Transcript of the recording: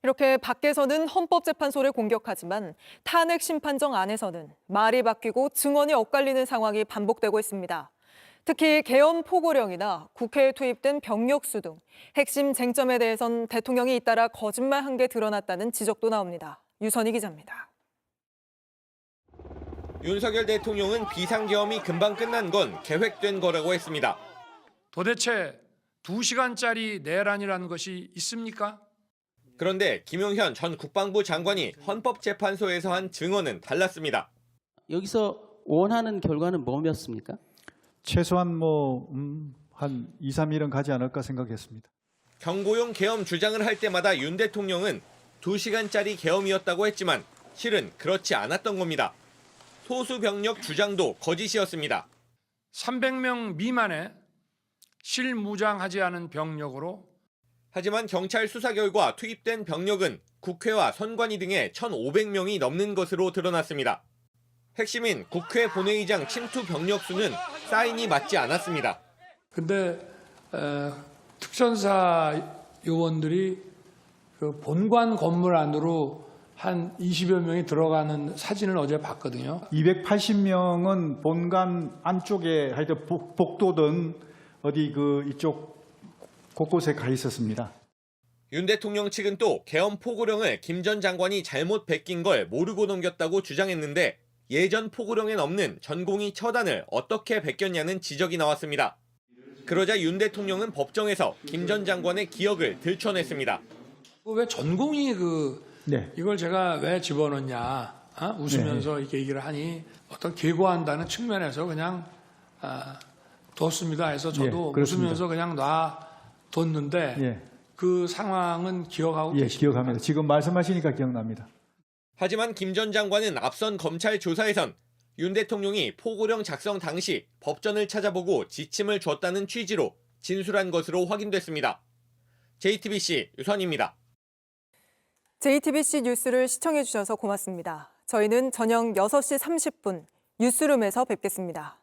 이렇게 밖에서는 헌법재판소를 공격하지만 탄핵 심판정 안에서는 말이 바뀌고 증언이 엇갈리는 상황이 반복되고 있습니다. 특히 계엄 포고령이나 국회에 투입된 병력수 등 핵심 쟁점에 대해선 대통령이 잇따라 거짓말한 게 드러났다는 지적도 나옵니다. 유선희 기자입니다. 윤석열 대통령은 비상계엄이 금방 끝난 건 계획된 거라고 했습니다. 도대체 2시간짜리 내란이라는 것이 있습니까? 그런데 김용현 전 국방부 장관이 헌법재판소에서 한 증언은 달랐습니다. 여기서 원하는 결과는 뭐였습니까? 최소한 한 2, 3일은 가지 않을까 생각했습니다. 경고용 계엄 주장을 할 때마다 윤 대통령은 2시간짜리 계엄이었다고 했지만 실은 그렇지 않았던 겁니다. 소수 병력 주장도 거짓이었습니다. 300명 미만의 실무장하지 않은 병력으로 하지만 경찰 수사 결과 투입된 병력은 국회와 선관위 등의 1,500명이 넘는 것으로 드러났습니다. 핵심인 국회 본회의장 침투 병력 수는 사인이 맞지 않았습니다. 근데 특전사 요원들이 그 본관 건물 안으로 한 20여 명이 들어가는 사진을 어제 봤거든요. 280명은 본관 안쪽에 하여튼 복도든 어디 이쪽 곳곳에 가 있었습니다. 윤 대통령 측은 또 계엄 포고령을 김 전 장관이 잘못 베낀 걸 모르고 넘겼다고 주장했는데 예전 포고령엔 없는 전공의 처단을 어떻게 베꼈냐는 지적이 나왔습니다. 그러자 윤 대통령은 법정에서 김 전 장관의 기억을 들춰냈습니다. 왜 전공이 네. 이걸 제가 왜 집어넣냐 웃으면서 네. 이렇게 얘기를 하니 어떤 계고한다는 측면에서 그냥 뒀습니다 해서 저도 예, 웃으면서 그냥 놔뒀는데 예. 그 상황은 기억하고 예, 계십니까? 기억합니다. 지금 말씀하시니까 기억납니다. 하지만 김 전 장관은 앞선 검찰 조사에선 윤 대통령이 포고령 작성 당시 법전을 찾아보고 지침을 줬다는 취지로 진술한 것으로 확인됐습니다. JTBC 유선입니다. JTBC 뉴스를 시청해 주셔서 고맙습니다. 저희는 저녁 6시 30분 뉴스룸에서 뵙겠습니다.